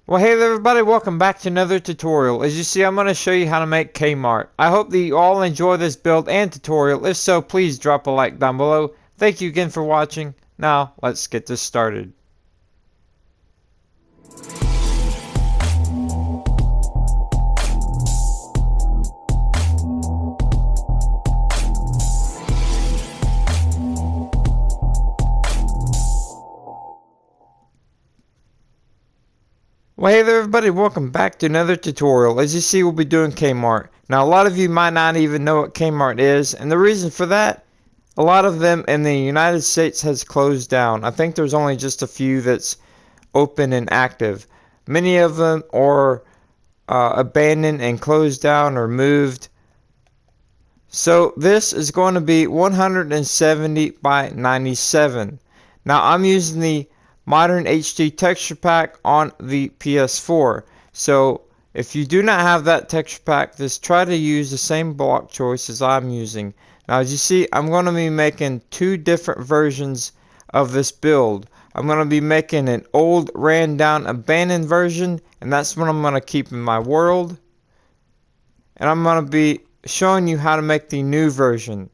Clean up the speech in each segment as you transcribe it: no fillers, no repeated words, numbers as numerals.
Well, hey there everybody, welcome back to another tutorial. As you see, I'm going to show you how to make Kmart. I hope that you all enjoy this build and tutorial. If so, please drop a like down below. Thank you again for watching. Now, let's get this started. Well, hey there everybody, welcome back to another tutorial. As you see, we'll be doing Kmart. Now, a lot of you might not even know what Kmart is, and the reason for that, a lot of them in the United States has closed down. I think there's only just a few that's open and active. Many of them are abandoned and closed down or moved. So this is going to be 170 by 97. Now I'm using the Modern HD texture pack on the PS4. So if you do not have that texture pack, just try to use the same block choice as I'm using. Now as you see, I'm going to be making two different versions of this build. I'm going to be making an old ran down abandoned version, and that's what I'm going to keep in my world. And I'm going to be showing you how to make the new version.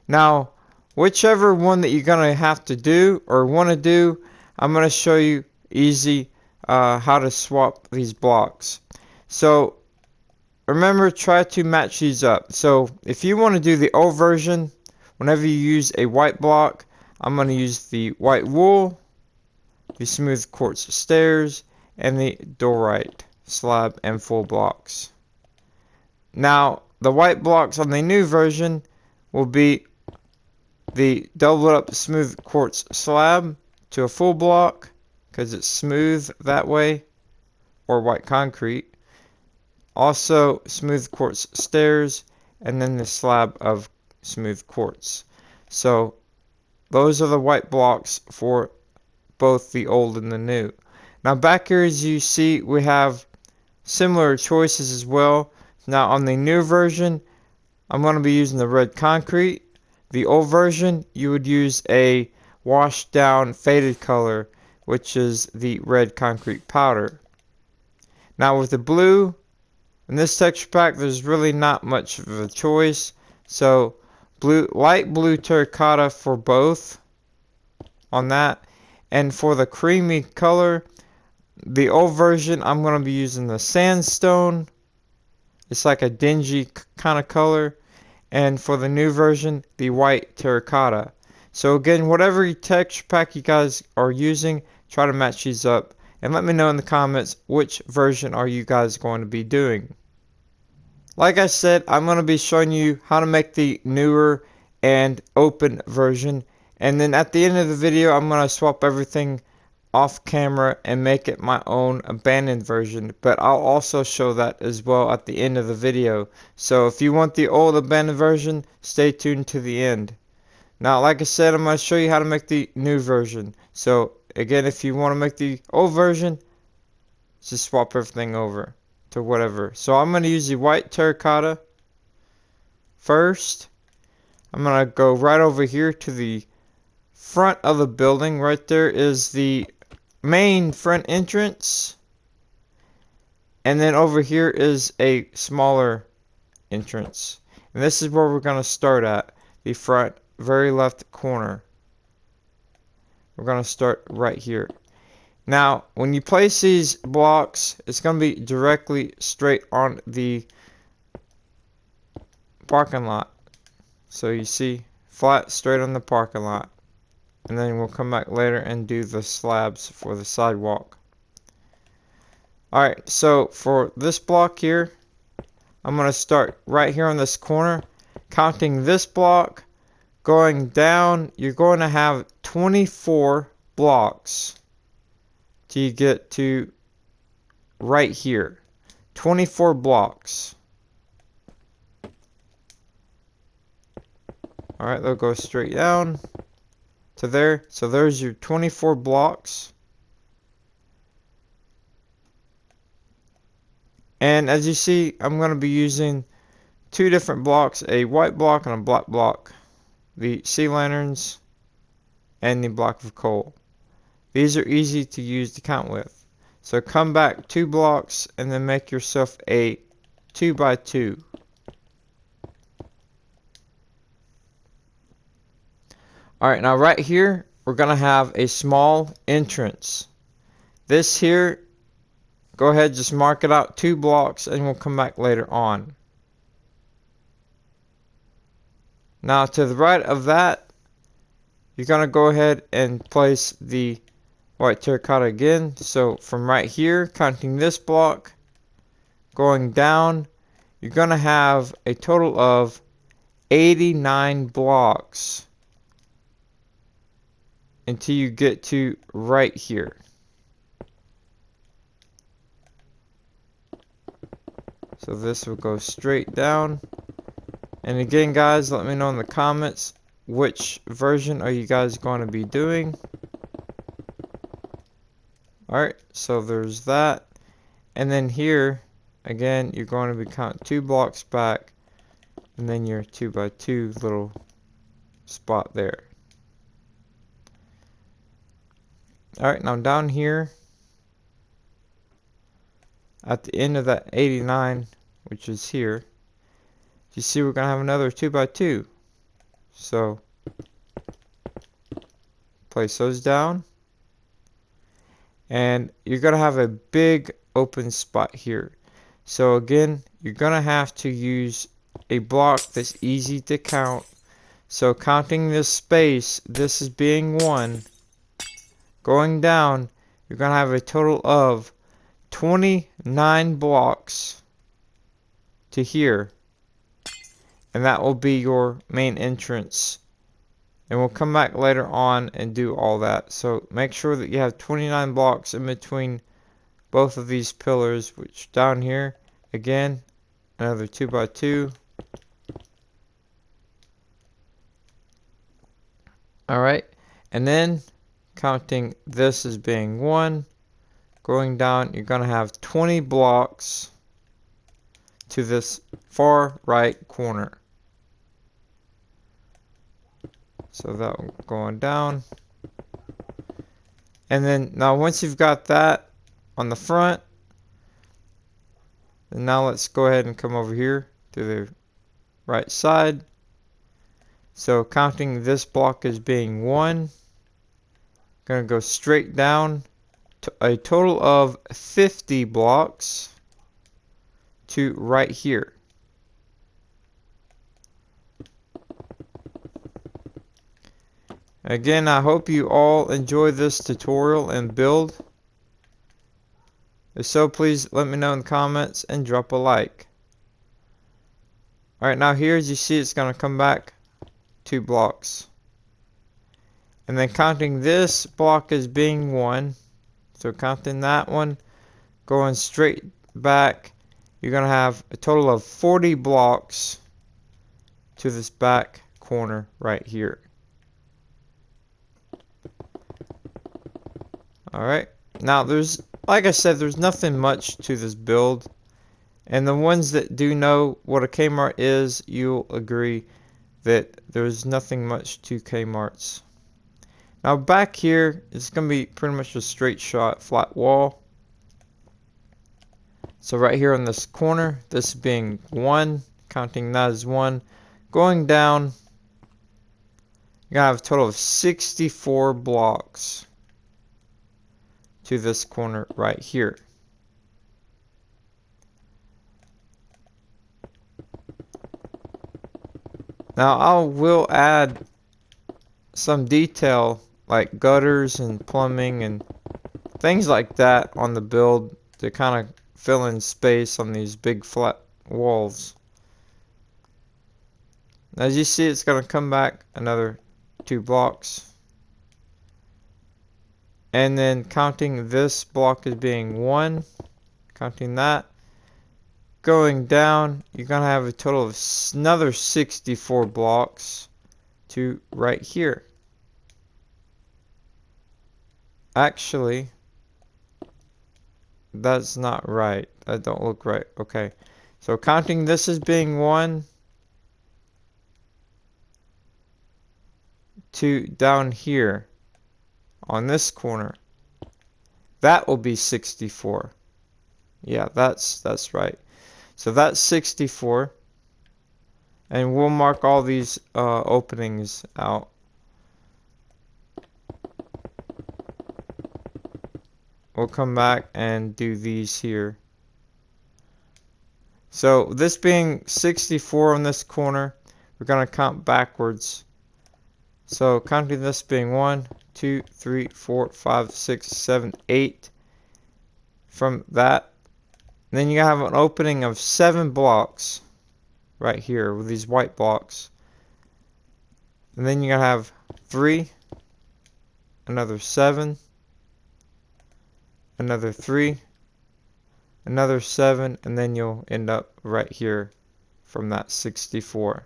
Now, whichever one that you're going to have to do or want to do, I'm going to show you easy how to swap these blocks. So remember, try to match these up. So if you want to do the old version, whenever you use a white block, I'm going to use the white wool, the smooth quartz stairs, and the diorite slab and full blocks. Now, the white blocks on the new version will be the doubled up smooth quartz slab to a full block because it's smooth that way, or white concrete. Also, smooth quartz stairs, and then the slab of smooth quartz. So, those are the white blocks for both the old and the new. Now, back here, as you see, we have similar choices as well. Now, on the new version, I'm going to be using the red concrete. The old version, you would use a washed down faded color, which is the red concrete powder. Now with the blue, in this texture pack, there's really not much of a choice. So light blue terracotta for both on that. And for the creamy color, the old version, I'm going to be using the sandstone. It's like a dingy kind of color. And for the new version, the white terracotta. So again, whatever texture pack you guys are using, try to match these up. And let me know in the comments which version are you guys going to be doing. Like I said, I'm going to be showing you how to make the newer and open version. And then at the end of the video, I'm going to swap everything off camera and make it my own abandoned version, but I'll also show that as well at the end of the video. So if you want the old abandoned version, stay tuned to the end. Now like I said, I'm going to show you how to make the new version. So again, if you want to make the old version, just swap everything over to whatever. So I'm going to use the white terracotta first. I'm going to go right over here to the front of the building. Right there is the main front entrance, and then over here is a smaller entrance, and this is where we're going to start at the front very left corner. We're going to start right here. Now when you place these blocks, it's going to be directly straight on the parking lot. So you see, flat straight on the parking lot. And then we'll come back later and do the slabs for the sidewalk. Alright, so for this block here, I'm going to start right here on this corner. Counting this block, going down, you're going to have 24 blocks till you get to right here. 24 blocks. Alright, they'll go straight down to there. So there's your 24 blocks. And as you see, I'm going to be using two different blocks, a white block and a black block. The sea lanterns and the block of coal. These are easy to use to count with. So come back 2 blocks and then make yourself a 2 by 2. Alright, now right here, we're going to have a small entrance. This here, go ahead, just mark it out 2 blocks and we'll come back later on. Now to the right of that, you're going to go ahead and place the white terracotta again. So from right here, counting this block, going down, you're going to have a total of 89 blocks until you get to right here. So this will go straight down. And again, guys, let me know in the comments which version are you guys going to be doing. Alright, so there's that. And then here, again, you're going to be counting 2 blocks back. And then your 2 by 2 little spot there. Alright, now down here, at the end of that 89, which is here, you see we're going to have another 2 by 2. So, place those down. And you're going to have a big open spot here. So again, you're going to have to use a block that's easy to count. So counting this space, this is being 1. Going down, you're going to have a total of 29 blocks to here. And that will be your main entrance. And we'll come back later on and do all that. So make sure that you have 29 blocks in between both of these pillars, which down here, again, another 2 by 2. Alright, and then counting this as being 1, going down, you're going to have 20 blocks to this far right corner. So that one going down. And then now once you've got that on the front, and now let's go ahead and come over here to the right side. So counting this block as being 1, going to go straight down to a total of 50 blocks to right here. Again, I hope you all enjoy this tutorial and build. If so, please let me know in the comments and drop a like. Alright, now here as you see, it's going to come back 2 blocks. And then counting this block as being 1. So counting that one, going straight back, you're going to have a total of 40 blocks to this back corner right here. Alright, now there's, like I said, there's nothing much to this build. And the ones that do know what a Kmart is, you'll agree that there's nothing much to Kmart's. Now back here, it's going to be pretty much a straight shot, flat wall. So right here on this corner, this being 1, counting that as 1, going down, you're going to have a total of 64 blocks to this corner right here. Now I will add some detail like gutters and plumbing and things like that on the build to kind of fill in space on these big flat walls. As you see, it's going to come back another 2 blocks. And then counting this block as being 1, counting that, going down, you're going to have a total of another 64 blocks to right here. Actually, that's not right. That don't look right. Okay. So counting this as being 1 to down here on this corner. that will be 64. Yeah, that's right. So that's 64. And we'll mark all these openings out. We'll come back and do these here. So this being 64 on this corner, we're going to count backwards. So counting this being 1, 2, 3, 4, 5, 6, 7, 8 from that. And then you have an opening of 7 blocks right here with these white blocks. And then you're going to have 3, another 7, another 3, another 7, and then you'll end up right here from that 64.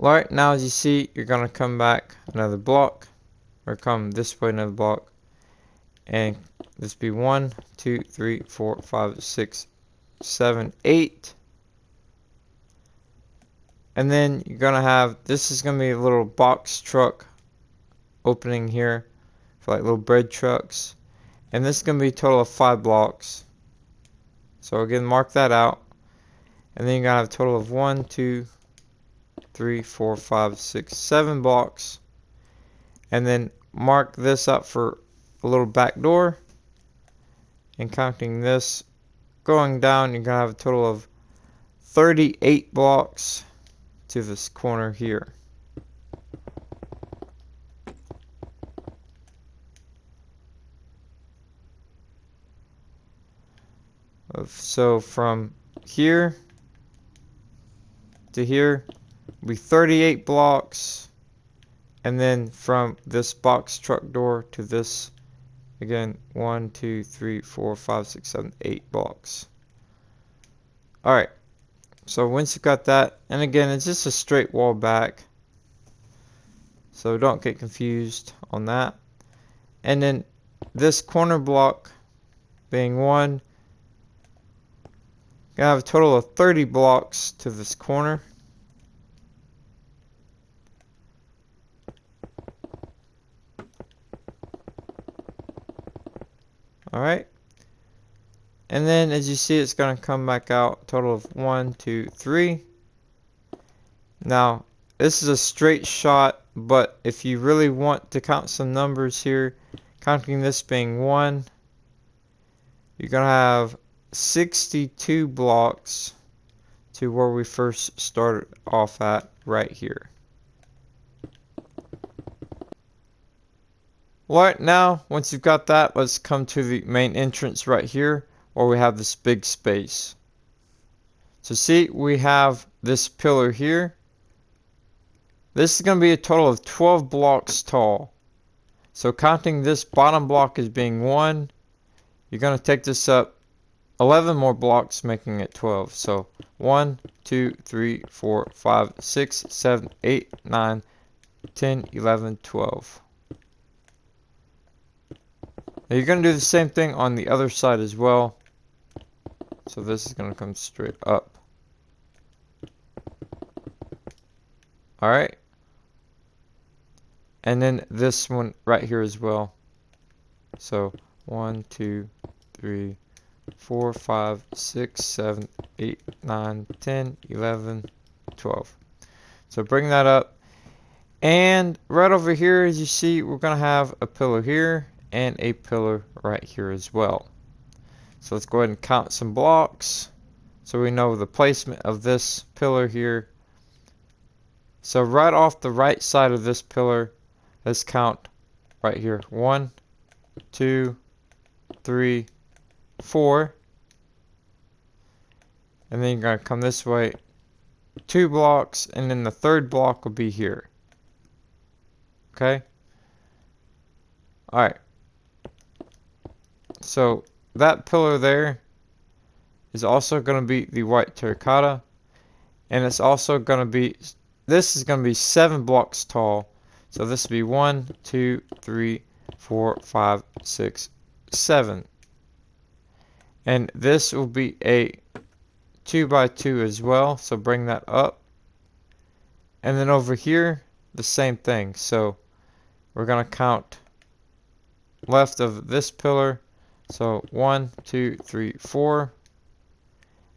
Alright, now as you see, you're going to come back another block, or come this way another block, and this be 1, 2, 3, 4, 5, 6, 7, 8. And then you're going to have, this is going to be a little box truck opening here for like little bread trucks. And this is going to be a total of 5 blocks. So again, mark that out. And then you're going to have a total of 1, 2, 3, 4, 5, 6, 7 blocks. And then mark this up for a little back door. And counting this, going down, you're going to have a total of 38 blocks to this corner here. So from here to here will be 38 blocks, and then from this box truck door to this, again, 1, 2, 3, 4, 5, 6, 7, 8 blocks. Alright, so once you've got that, and again, it's just a straight wall back, so don't get confused on that. And then this corner block being 1, gonna have a total of 30 blocks to this corner. Alright. And then as you see, it's going to come back out, total of 1, 2, 3. Now, this is a straight shot, but if you really want to count some numbers here, counting this being 1, you're going to have 62 blocks to where we first started off at right here. Alright, now once you've got that, let's come to the main entrance right here where we have this big space. So see, we have this pillar here. This is going to be a total of 12 blocks tall. So counting this bottom block as being 1, you're going to take this up 11 more blocks, making it 12. So 1, 2, 3, 4, 5, 6, 7, 8, 9, 10, 11, 12. Now you're going to do the same thing on the other side as well. So this is going to come straight up. Alright. And then this one right here as well. So 1, 2, 3, 4, 5, 6, 7, 8, 9, 10, 11, 12. So bring that up. And right over here, as you see, we're going to have a pillar here and a pillar right here as well. So let's go ahead and count some blocks so we know the placement of this pillar here. So right off the right side of this pillar, let's count right here. 1, 2, 3, 4. And then you're going to come this way 2 blocks, and then the third block will be here. Okay? Alright. So that pillar there is also going to be the white terracotta, and it's also going to be, this is going to be 7 blocks tall. So this will be 1, 2, 3, 4, 5, 6, 7. And this will be a 2 by 2 as well, so bring that up. And then over here, the same thing. So we're going to count left of this pillar. So 1, 2, 3, 4.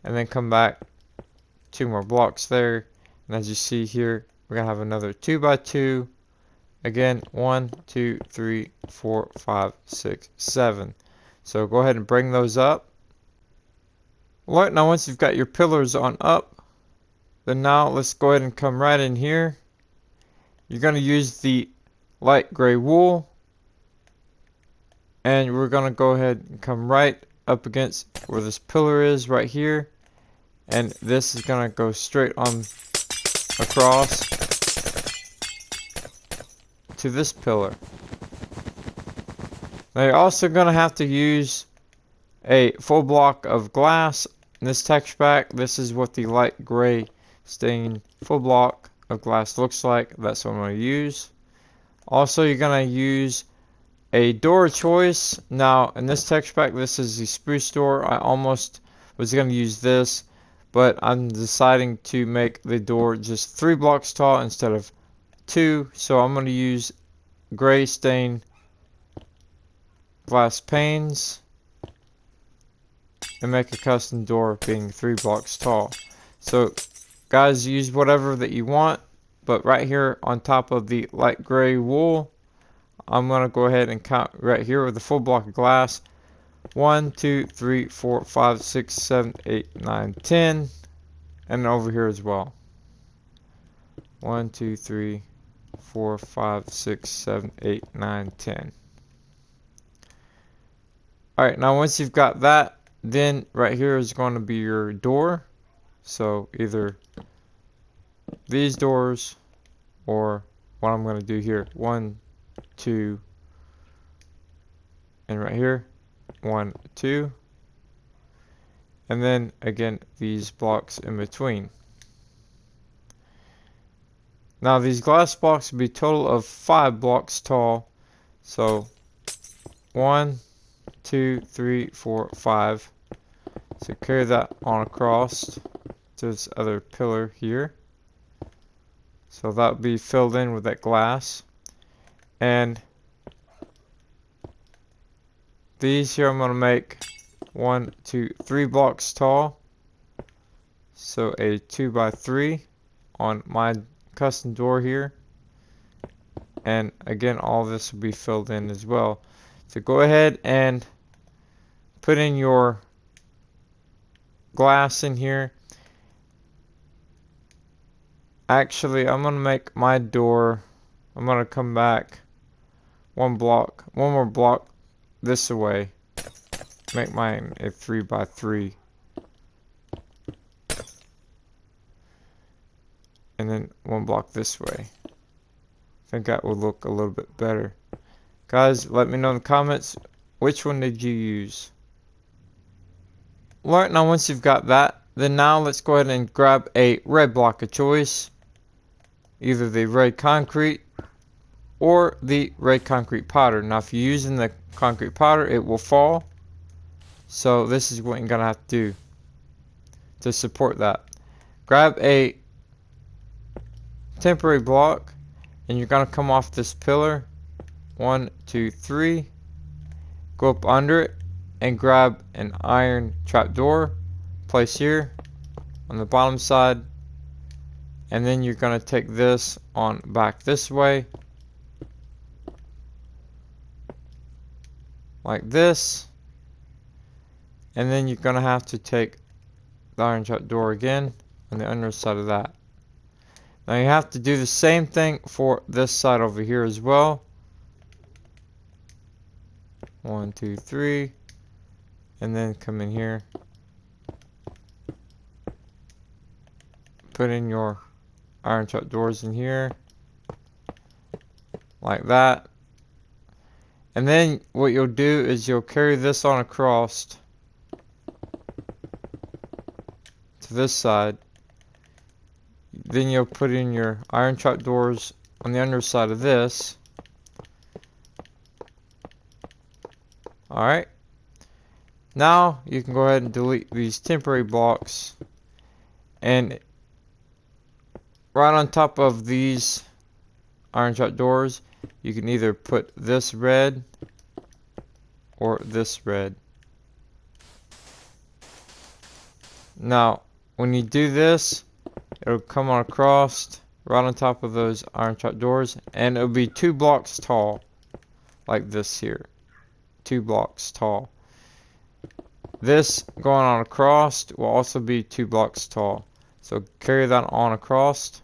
And then come back 2 more blocks there. And as you see here, we're going to have another 2 by 2. Again, 1, 2, 3, 4, 5, 6, 7. So go ahead and bring those up. Alright, now once you've got your pillars on up, then now let's go ahead and come right in here. You're going to use the light gray wool. And we're going to go ahead and come right up against where this pillar is right here. And this is going to go straight on across to this pillar. Now you're also going to have to use a full block of glass in this texture pack. This is what the light gray stained full block of glass looks like. That's what I'm going to use. Also, you're going to use a door choice. Now in this texture pack, this is the spruce door. I almost was going to use this, but I'm deciding to make the door just 3 blocks tall instead of 2. So I'm going to use gray stained glass panes and make a custom door being 3 blocks tall. So guys, use whatever that you want, but right here on top of the light gray wool, I'm going to go ahead and count right here with a full block of glass. 1, 2, 3, 4, 5, 6, 7, 8, 9, 10. And over here as well. 1, 2, 3, 4, 5, 6, 7, 8, 9, 10. Alright, now once you've got that, then right here is going to be your door. So either these doors or what I'm going to do here. 1, 2, and right here. 1, 2. And then again these blocks in between. Now these glass blocks will be a total of 5 blocks tall. So 1, 2, 3, 4, 5. So carry that on across to this other pillar here. So that will be filled in with that glass. And these here I'm going to make 1, 2, 3 blocks tall. So a 2 by 3 on my custom door here. And again, all this will be filled in as well. So go ahead and put in your glass in here. Actually, I'm going to make my door, I'm going to come back one more block this way. Make mine a 3 by 3. And then 1 block this way. I think that would look a little bit better. Guys, let me know in the comments, which one did you use? Alright, now once you've got that, then now let's go ahead and grab a red block of choice. Either the red concrete or the red concrete powder. Now if you're using the concrete powder, it will fall. So this is what you're going to have to do to support that. Grab a temporary block and you're going to come off this pillar. 1, 2, 3. Go up under it and grab an iron trapdoor. Place here on the bottom side. And then you're going to take this on back this way. Like this. And then you're going to have to take the iron trapdoor again on the underside of that. Now you have to do the same thing for this side over here as well. 1, 2, 3. And then come in here. Put in your iron trapdoors in here. Like that. And then what you'll do is you'll carry this on across to this side. Then you'll put in your iron trapdoors on the underside of this. Alright. Now you can go ahead and delete these temporary blocks. And right on top of these iron trapdoors, you can either put this red or this red. Now, when you do this, it'll come on across right on top of those iron trap doors, and it'll be 2 blocks tall, like this here. 2 blocks tall. This going on across will also be 2 blocks tall. So carry that on across.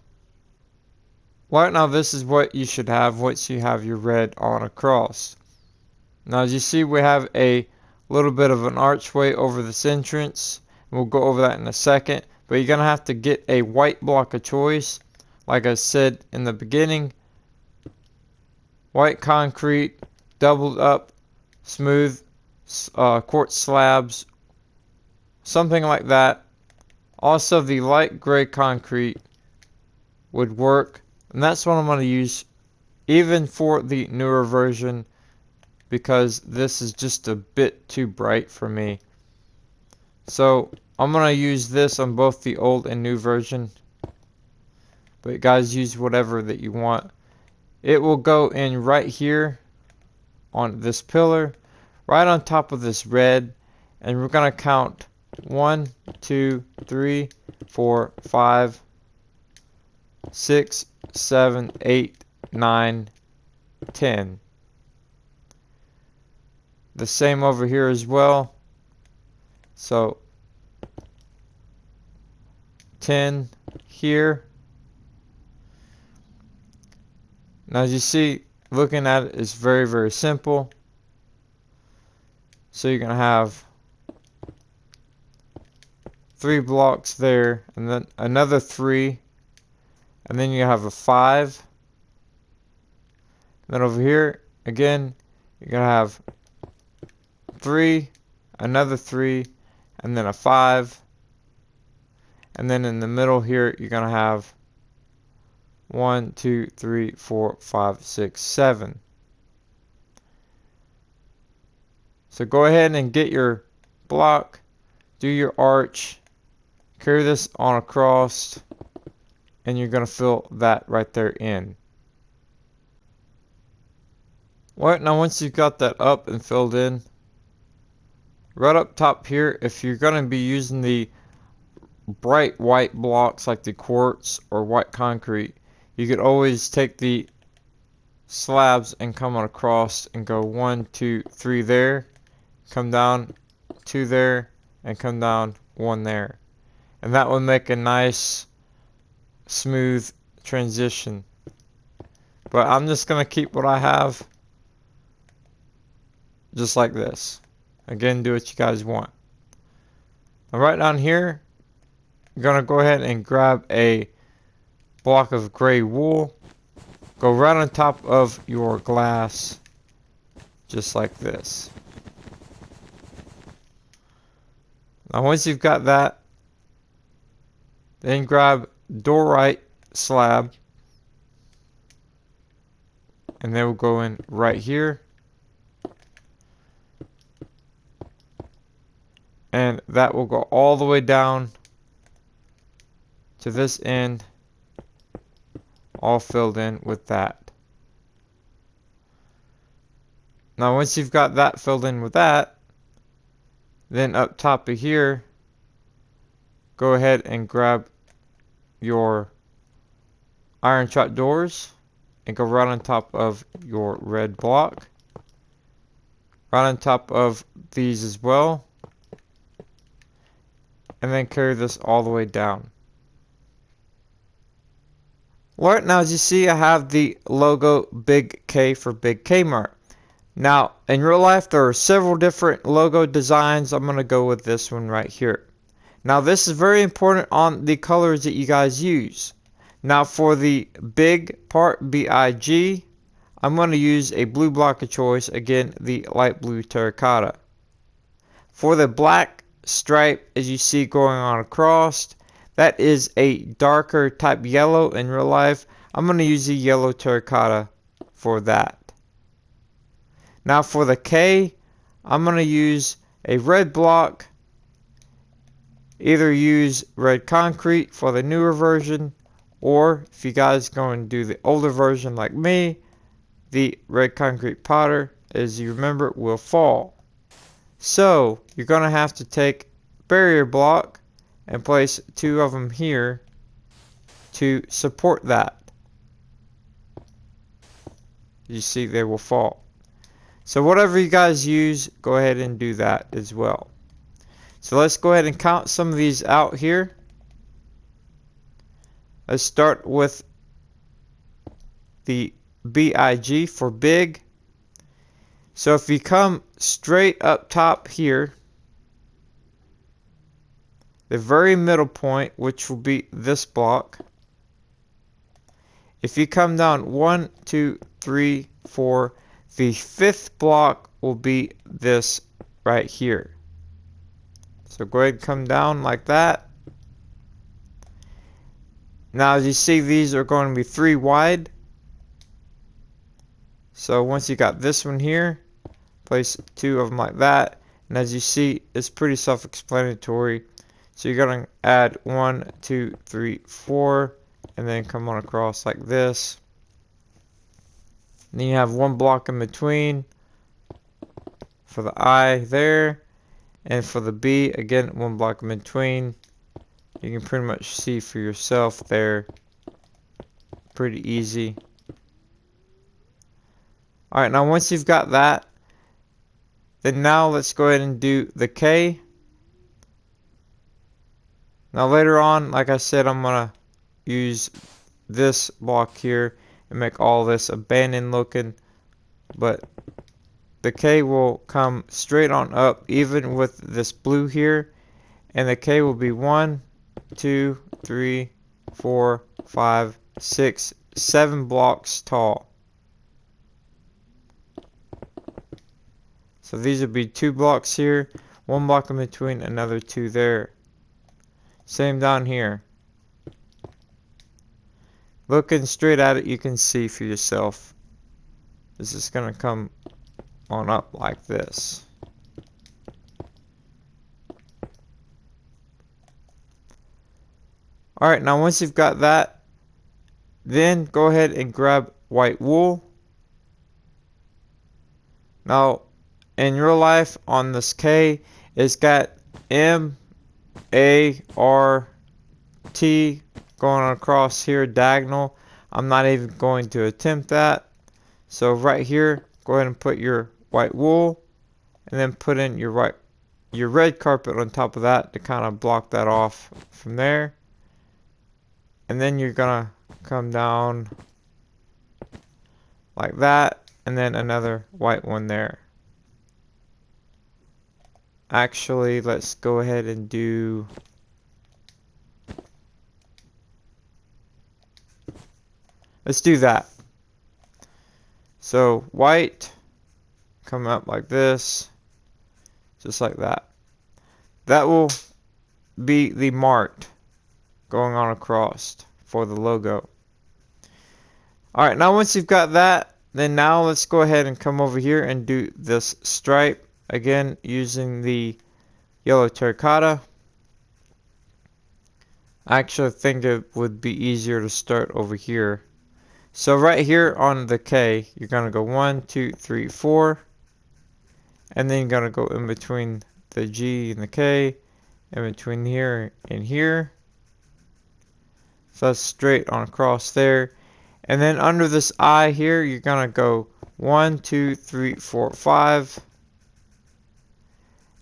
Right now, this is what you should have once you have your red on across. Now, as you see, we have a little bit of an archway over this entrance. We'll go over that in a second. But you're going to have to get a white block of choice. Like I said in the beginning, white concrete, doubled up, smooth quartz slabs, something like that. Also, the light gray concrete would work. And that's what I'm going to use even for the newer version, because this is just a bit too bright for me. So I'm going to use this on both the old and new version. But guys, use whatever that you want. It will go in right here on this pillar, right on top of this red. And we're going to count 1, 2, 3, 4, 5, 6, 7, 8, 9, 10. The same over here as well. So 10 here. Now as you see, looking at it is very, very simple. So you're going to have 3 blocks there, and then another 3, and then you have a 5. And then over here, again, you're going to have 3, another 3, and then a 5. And then in the middle here, you're going to have 1, 2, 3, 4, 5, 6, 7. So go ahead and get your block, do your arch, carry this on across, and you're going to fill that right there in. Alright, now once you've got that up and filled in, right up top here, if you're going to be using the bright white blocks like the quartz or white concrete, you could always take the slabs and come on across and go 1, 2, 3 there, come down 2 there, and come down 1 there. And that would make a nice smooth transition. But I'm just going to keep what I have just like this. Again, do what you guys want. Now right down here, you're going to go ahead and grab a block of gray wool. Go right on top of your glass, just like this. Now once you've got that, then grab doorite slab, and they will go in right here. And that will go all the way down to this end, all filled in with that. Now once you've got that filled in with that, then up top of here, go ahead and grab your iron trap doors and go right on top of your red block. Right on top of these as well. And then carry this all the way down. Alright, now as you see, I have the logo Big K for Big Kmart. Now, in real life, there are several different logo designs. I'm going to go with this one right here. Now, this is very important on the colors that you guys use. Now, for the big part, B-I-G, I'm going to use a blue block of choice. Again, the light blue terracotta. For the black stripe, as you see going on across, that is a darker type yellow in real life. I'm going to use the yellow terracotta for that. Now for the K, I'm going to use a red block. Either use red concrete for the newer version, or if you guys go and do the older version like me, the red concrete powder, as you remember, will fall. So you're going to have to take barrier block and place 2 of them here to support that. You see they will fall. So whatever you guys use, go ahead and do that as well. So let's go ahead and count some of these out here. Let's start with the BIG for big. So if you come straight up top here, the very middle point, which will be this block. If you come down 1, 2, 3, 4, the 5th block will be this right here. So go ahead and come down like that. Now as you see, these are going to be 3 wide. So once you got this one here, place 2 of them like that. And as you see, it's pretty self-explanatory. So you're going to add 1, 2, 3, 4, and then come on across like this. And then you have 1 block in between for the I there. And for the B, again, 1 block in between. You can pretty much see for yourself there. Pretty easy. Alright, now once you've got that, then now let's go ahead and do the K. Now later on, like I said, I'm going to use this block here and make all this abandoned looking. But the K will come straight on up, even with this blue here. And the K will be 1, 2, 3, 4, 5, 6, 7 blocks tall. So these would be 2 blocks here, 1 block in between, another 2 there. Same down here. Looking straight at it, you can see for yourself. This is going to come on up like this. Alright, now once you've got that, then go ahead and grab white wool. Now, in real life, on this K, it's got M-A-R-T going across here, diagonal. I'm not even going to attempt that. So right here, go ahead and put your white wool, and then put in your red carpet on top of that to kind of block that off from there. And then you're gonna come down like that, and then another white one there. Actually, let's go ahead and do that. So white, come up like this, just like that. That will be the marked going on across for the logo. Alright, now once you've got that, then now let's go ahead and come over here and do this stripe. Again, using the yellow terracotta. I actually think it would be easier to start over here. So right here on the K, you're going to go 1, 2, 3, 4. And then you're going to go in between the G and the K. In between here and here. So that's straight on across there. And then under this I here, you're going to go 1, 2, 3, 4, 5.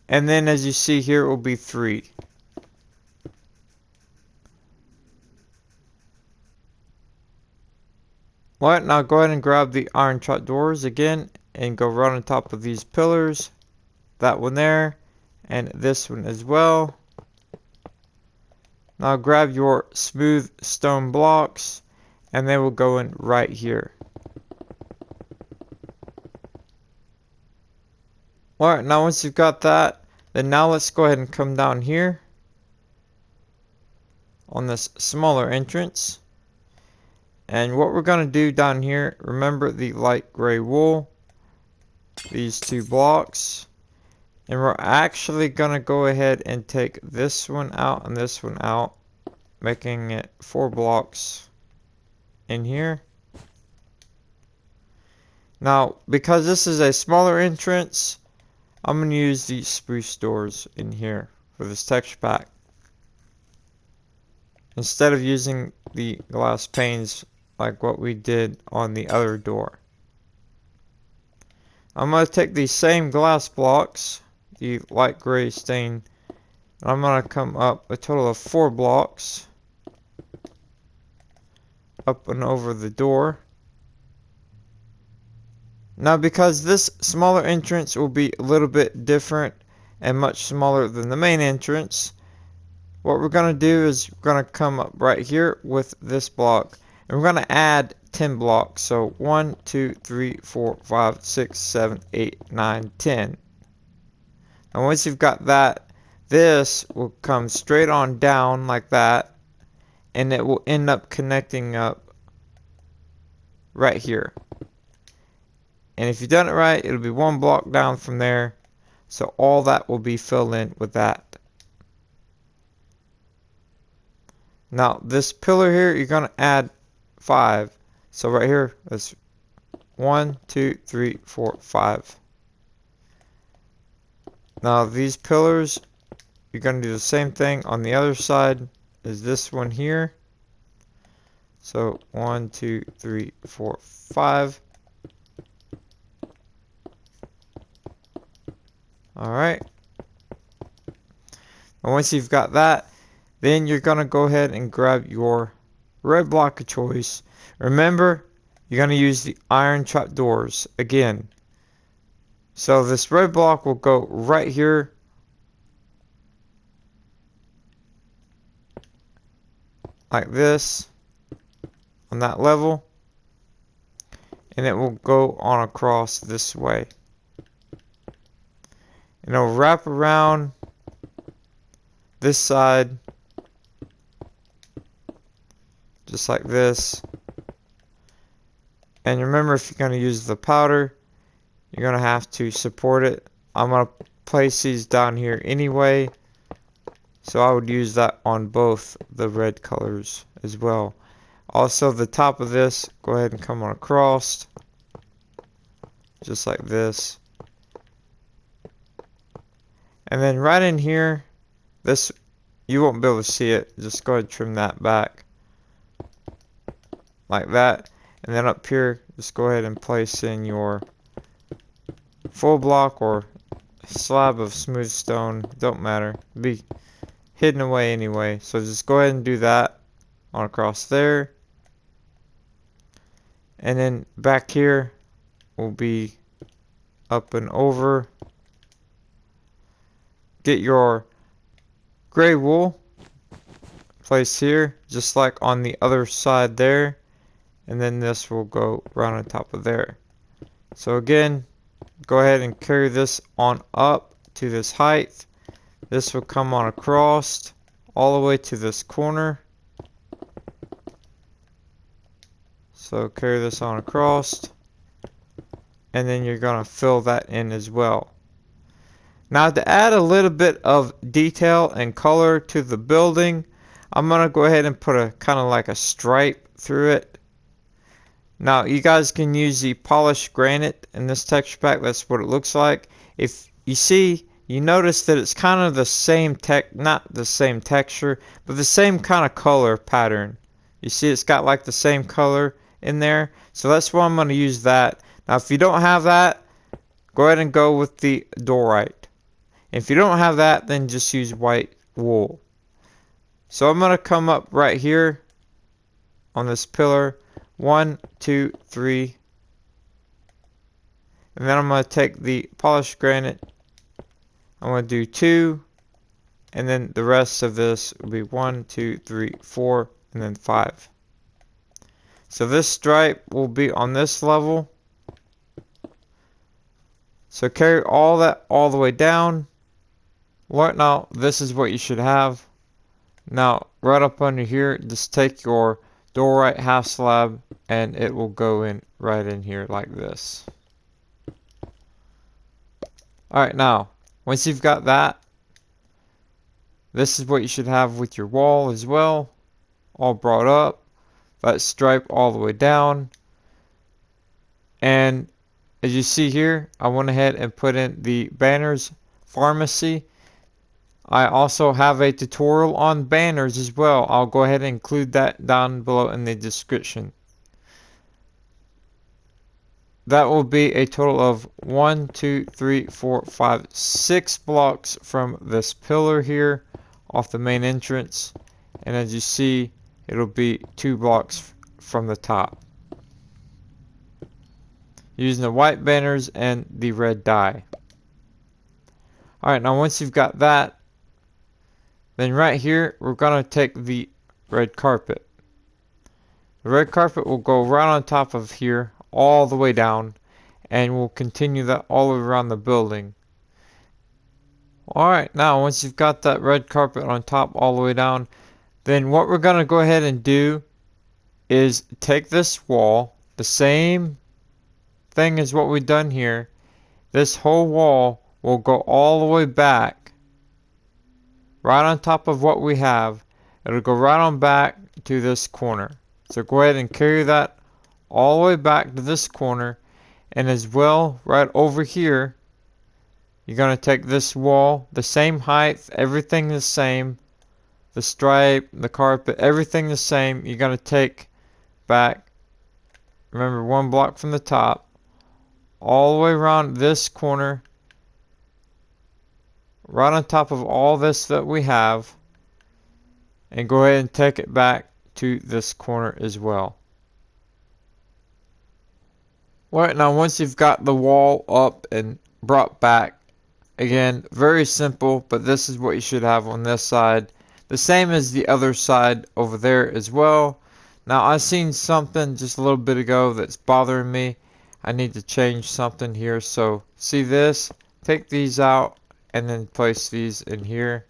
And then as you see here, it will be 3. Alright, now go ahead and grab the iron trapdoors again and go right on top of these pillars. That one there, and this one as well. Now grab your smooth stone blocks, and they will go in right here. Alright, now once you've got that, then now let's go ahead and come down here on this smaller entrance. And what we're going to do down here, remember the light gray wool, these 2 blocks. And we're actually going to go ahead and take this one out and this one out, making it 4 blocks in here. Now, because this is a smaller entrance, I'm going to use these spruce doors in here for this texture pack, instead of using the glass panes like what we did on the other door. I'm going to take these same glass blocks, the light gray stain, and I'm going to come up a total of 4 blocks up and over the door. Now, because this smaller entrance will be a little bit different and much smaller than the main entrance, what we're going to do is we're going to come up right here with this block, and we're going to add 10 blocks. So 1, 2, 3, 4, 5, 6, 7, 8, 9, 10. And once you've got that, this will come straight on down like that, and it will end up connecting up right here. And if you've done it right, it'll be 1 block down from there. So all that will be filled in with that. Now this pillar here, you're going to add 5. So right here, that's 1, 2, 3, 4, 5. Now these pillars, you're going to do the same thing on the other side as this one here. So 1, 2, 3, 4, 5. Alright. And once you've got that, then you're going to go ahead and grab your red block of choice. Remember, you're going to use the iron trapdoors again. So this red block will go right here. Like this. On that level. And it will go on across this way. And it'll wrap around this side. Just like this. And remember, if you're going to use the powder, you're going to have to support it. I'm going to place these down here anyway. So I would use that on both the red colors as well. Also, the top of this, go ahead and come on across. Just like this. And then right in here, this, you won't be able to see it. Just go ahead and trim that back. Like that. And then up here, just go ahead and place in your full block or slab of smooth stone. Don't matter. It'll be hidden away anyway. So just go ahead and do that on across there. And then back here will be up and over. Get your gray wool, place here, just like on the other side there, and then this will go right on top of there. So again, go ahead and carry this on up to this height. This will come on across all the way to this corner. So carry this on across, and then you're going to fill that in as well. Now, to add a little bit of detail and color to the building, I'm going to go ahead and put a kind of like a stripe through it. Now, you guys can use the polished granite in this texture pack. That's what it looks like. If you see, you notice that it's kind of the same not the same texture, but the same kind of color pattern. You see it's got like the same color in there. So that's why I'm going to use that. Now, if you don't have that, go ahead and go with the diorite. If you don't have that, then just use white wool. So I'm going to come up right here on this pillar. 1, 2, 3. And then I'm going to take the polished granite. I'm going to do 2. And then the rest of this will be 1, 2, 3, 4, and then 5. So this stripe will be on this level. So carry all that all the way down. Right now, this is what you should have. Now, right up under here, just take your diorite half slab and it will go in right in here like this. Alright, now, once you've got that, this is what you should have with your wall as well. All brought up. That stripe all the way down. And as you see here, I went ahead and put in the banners pharmacy. I also have a tutorial on banners as well. I'll go ahead and include that down below in the description. That will be a total of 1, 2, 3, 4, 5, 6 blocks from this pillar here off the main entrance. And as you see, it'll be 2 blocks from the top, using the white banners and the red dye. Alright, now once you've got that, then right here, we're going to take the red carpet. The red carpet will go right on top of here, all the way down, and we'll continue that all around the building. Alright, now once you've got that red carpet on top all the way down, then what we're going to go ahead and do is take this wall, the same thing as what we've done here. This whole wall will go all the way back, right on top of what we have. It'll go right on back to this corner. So go ahead and carry that all the way back to this corner, and as well right over here, you're going to take this wall, the same height, everything the same, the stripe, the carpet, everything the same. You're going to take back, remember, 1 block from the top, all the way around this corner, right on top of all this that we have, and go ahead and take it back to this corner as well. Right, now once you've got the wall up and brought back, again, very simple, but this is what you should have on this side. The same as the other side over there as well. Now I seen something just a little bit ago that's bothering me. I need to change something here. So see this? Take these out and then place these in here.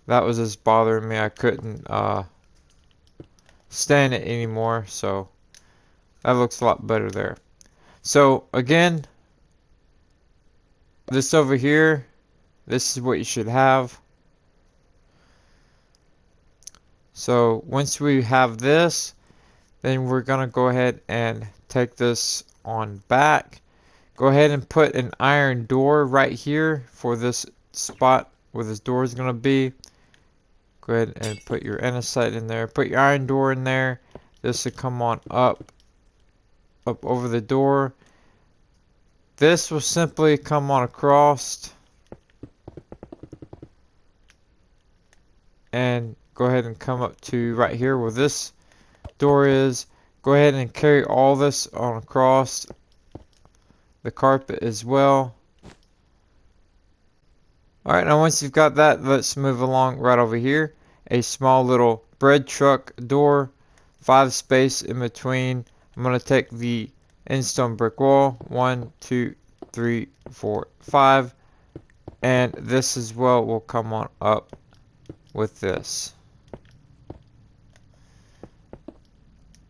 That was just bothering me. I couldn't stand it anymore. So that looks a lot better there. So again, this over here, this is what you should have. So once we have this, then we're going to go ahead and take this on back. Go ahead and put an iron door right here for this spot where this door is going to be. Go ahead and put your andesite in there. Put your iron door in there. This will come on up over the door. This will simply come on across and go ahead and come up to right here where this door is. Go ahead and carry all this on across the carpet as well. Alright, now once you've got that, let's move along right over here. A small little bread truck door, 5 space in between. I'm going to take the in-stone brick wall, 1, 2, 3, 4, 5, and this as well will come on up with this.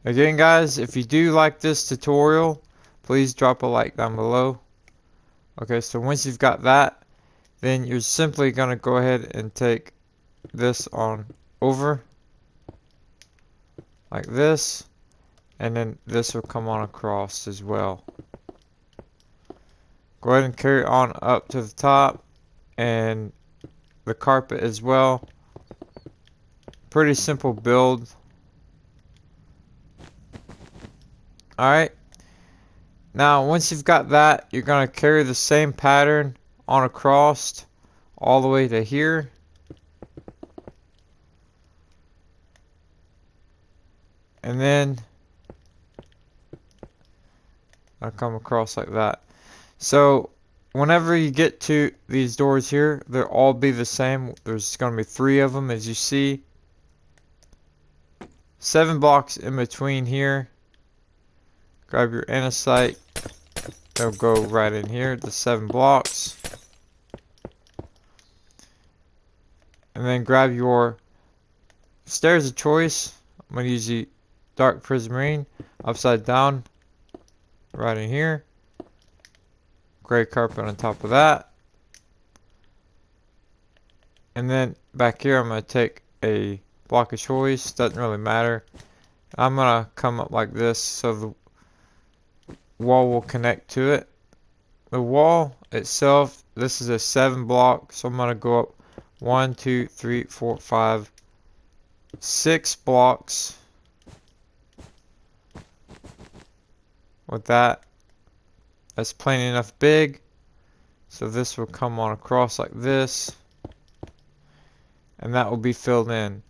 Again guys, if you do like this tutorial, please drop a like down below. Okay, so once you've got that, then you're simply going to go ahead and take this on over like this, and then this will come on across as well. Go ahead and carry it on up to the top and the carpet as well. Pretty simple build. Alright, now once you've got that, you're going to carry the same pattern on across all the way to here. And then I'll come across like that. So whenever you get to these doors here, they'll all be the same. There's going to be 3 of them, as you see. 7 blocks in between here. Grab your andesite. They'll go right in here, the 7 blocks. And then grab your stairs of choice. I'm going to use the dark prismarine, upside down, right in here. Gray carpet on top of that. And then back here I'm going to take a block of choice, doesn't really matter. I'm going to come up like this so wall will connect to it. The wall itself, this is a 7 block, so I'm going to go up 1, 2, 3, 4, 5, 6 blocks with that. That's plenty enough big. So this will come on across like this, and that will be filled in.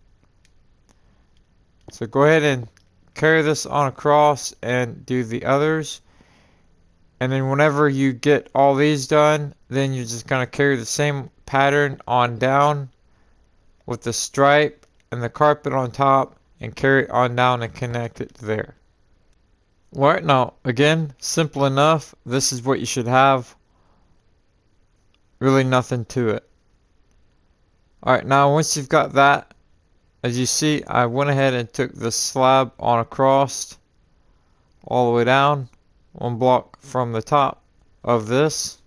So go ahead and carry this on across and do the others. And then whenever you get all these done, then you're just going to carry the same pattern on down with the stripe and the carpet on top, and carry it on down and connect it there. Alright, now again, simple enough. This is what you should have. Really nothing to it. Alright, now once you've got that, as you see, I went ahead and took the slab on across all the way down, 1 block from the top of this,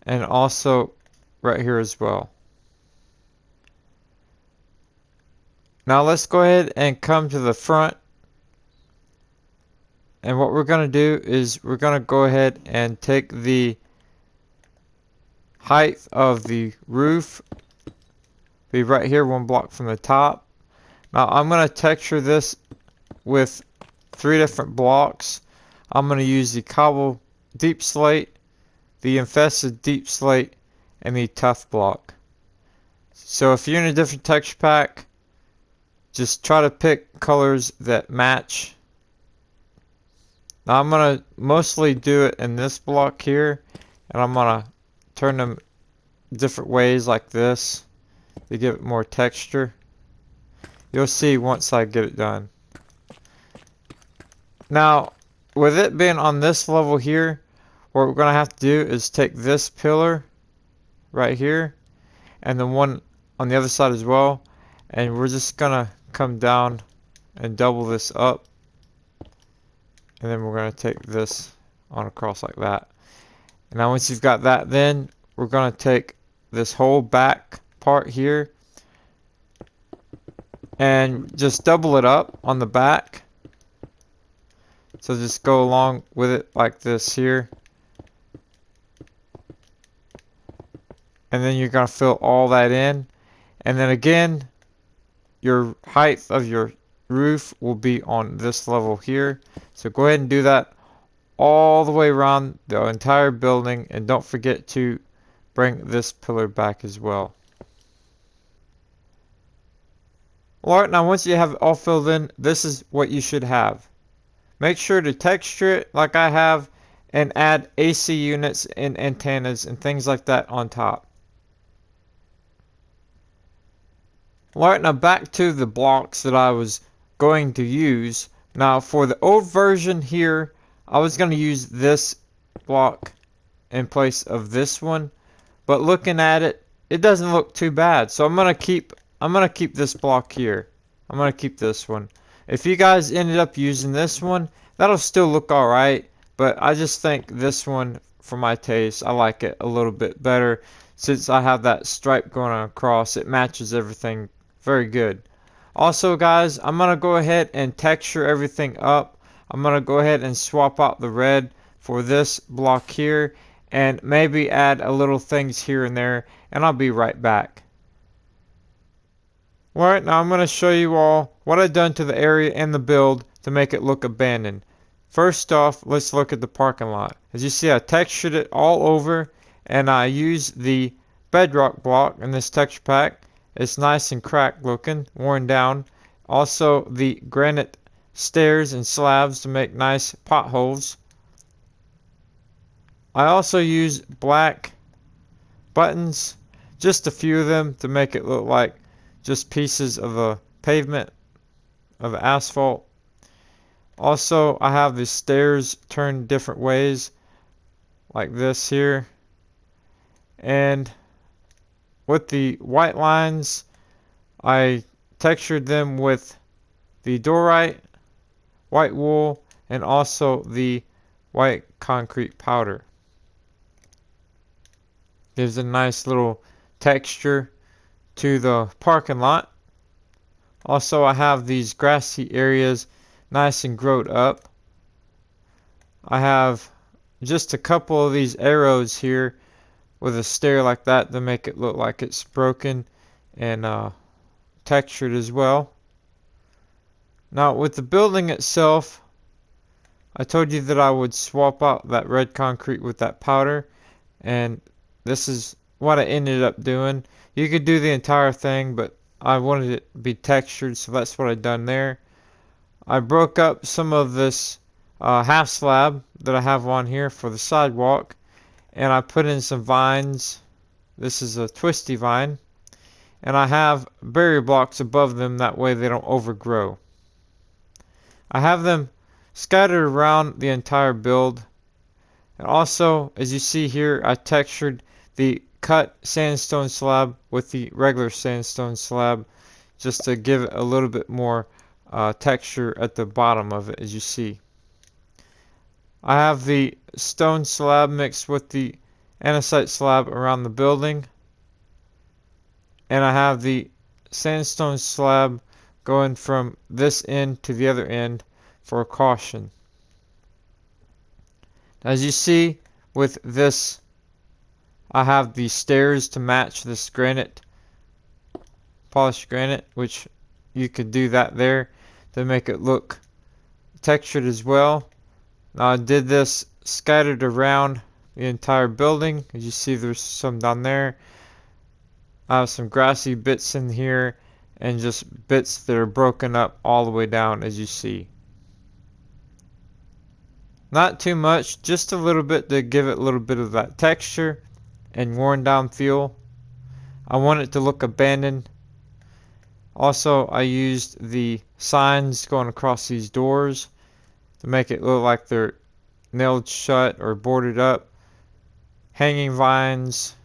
and also right here as well. Now let's go ahead and come to the front, and what we're going to do is we're going to go ahead and take the height of the roof, be right here 1 block from the top. Now I'm going to texture this with 3 different blocks. I'm going to use the cobble deep slate, the infested deep slate, and the tough block. So if you're in a different texture pack, just try to pick colors that match. Now I'm going to mostly do it in this block here, and I'm going to turn them different ways like this to give it more texture. You'll see once I get it done. Now, with it being on this level here, what we're going to have to do is take this pillar right here and the one on the other side as well, and we're just going to come down and double this up, and then we're going to take this on across like that. And now once you've got that, then we're going to take this whole back part here and just double it up on the back. So just go along with it like this here. And then you're going to fill all that in. And then again, your height of your roof will be on this level here. So go ahead and do that all the way around the entire building. And don't forget to bring this pillar back as well. Alright, now once you have it all filled in, this is what you should have. Make sure to texture it like I have and add AC units and antennas and things like that on top. Alright, now back to the blocks that I was going to use. Now for the old version here, I was going to use this block in place of this one. But looking at it, it doesn't look too bad. So I'm going to keep this block here. I'm going to keep this one. If you guys ended up using this one, that'll still look alright, but I just think this one, for my taste, I like it a little bit better since I have that stripe going across. It matches everything very good. Also guys, I'm going to go ahead and texture everything up. I'm going to go ahead and swap out the red for this block here and maybe add a little things here and there, and I'll be right back. Alright, now I'm going to show you all what I've done to the area and the build to make it look abandoned. First off, let's look at the parking lot. As you see, I textured it all over, and I used the bedrock block in this texture pack. It's nice and cracked looking, worn down. Also, the granite stairs and slabs to make nice potholes. I also used black buttons, just a few of them, to make it look like just pieces of a pavement of asphalt. Also, I have the stairs turned different ways like this here, and with the white lines I textured them with the diorite, white wool, and also the white concrete powder. Gives a nice little texture to the parking lot. Also, I have these grassy areas nice and growed up. I have just a couple of these arrows here with a stair like that to make it look like it's broken and textured as well. Now with the building itself, I told you that I would swap out that red concrete with that powder, and this is what I ended up doing. You could do the entire thing, but I wanted it to be textured, so that's what I done there. I broke up some of this half slab that I have on here for the sidewalk, and I put in some vines. This is a twisty vine, and I have barrier blocks above them, that way they don't overgrow. I have them scattered around the entire build, and also, as you see here, I textured the cut sandstone slab with the regular sandstone slab just to give it a little bit more texture at the bottom of it, as you see. I have the stone slab mixed with the andesite slab around the building, and I have the sandstone slab going from this end to the other end for caution. As you see with this, I have the stairs to match this granite, polished granite, which you could do that there to make it look textured as well. Now I did this scattered around the entire building. As you see, there's some down there. I have some grassy bits in here and just bits that are broken up all the way down, as you see. Not too much, just a little bit to give it a little bit of that texture and worn down feel. I want it to look abandoned. Also, I used the signs going across these doors to make it look like they're nailed shut or boarded up. Hanging vines.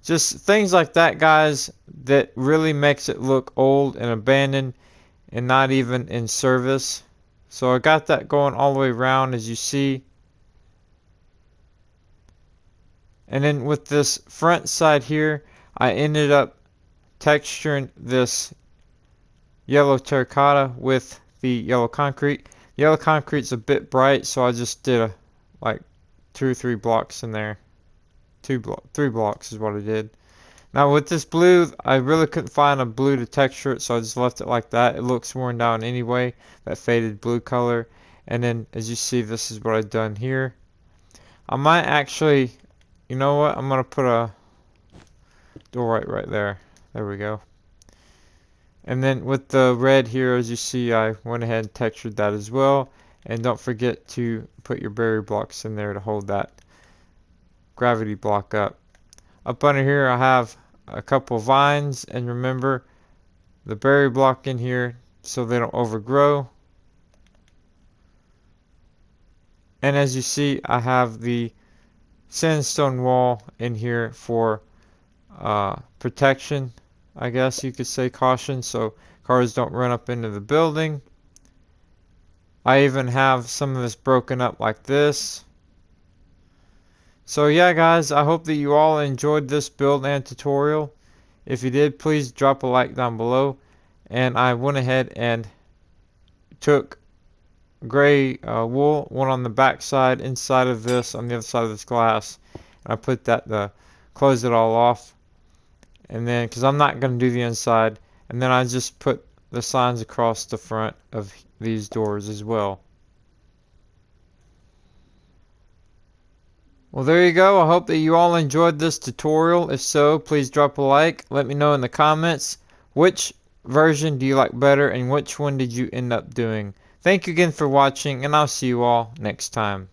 Just things like that, guys, that really makes it look old and abandoned and not even in service. So I got that going all the way around, as you see. And then with this front side here, I ended up texturing this yellow terracotta with the yellow concrete. Yellow concrete's a bit bright, so I just did like 2 or 3 blocks in there. 3 blocks is what I did. Now with this blue, I really couldn't find a blue to texture it, so I just left it like that. It looks worn down anyway, that faded blue color. And then as you see, this is what I've done here. I might actually, you know what, I'm going to put a door right there. There we go. And then with the red here, as you see, I went ahead and textured that as well. And don't forget to put your barrier blocks in there to hold that gravity block up. Up under here, I have a couple vines, and remember the barrier block in here so they don't overgrow. And as you see, I have the sandstone wall in here for protection, I guess you could say, caution, so cars don't run up into the building. I even have some of this broken up like this. So yeah, guys, I hope that you all enjoyed this build and tutorial. If you did, please drop a like down below. And I went ahead and took gray wool, one on the back side, inside of this, on the other side of this glass. And I put that to close it all off. And then, because I'm not going to do the inside, and then I just put the signs across the front of these doors as well. Well, there you go. I hope that you all enjoyed this tutorial. If so, please drop a like. Let me know in the comments which version do you like better and which one did you end up doing. Thank you again for watching, and I'll see you all next time.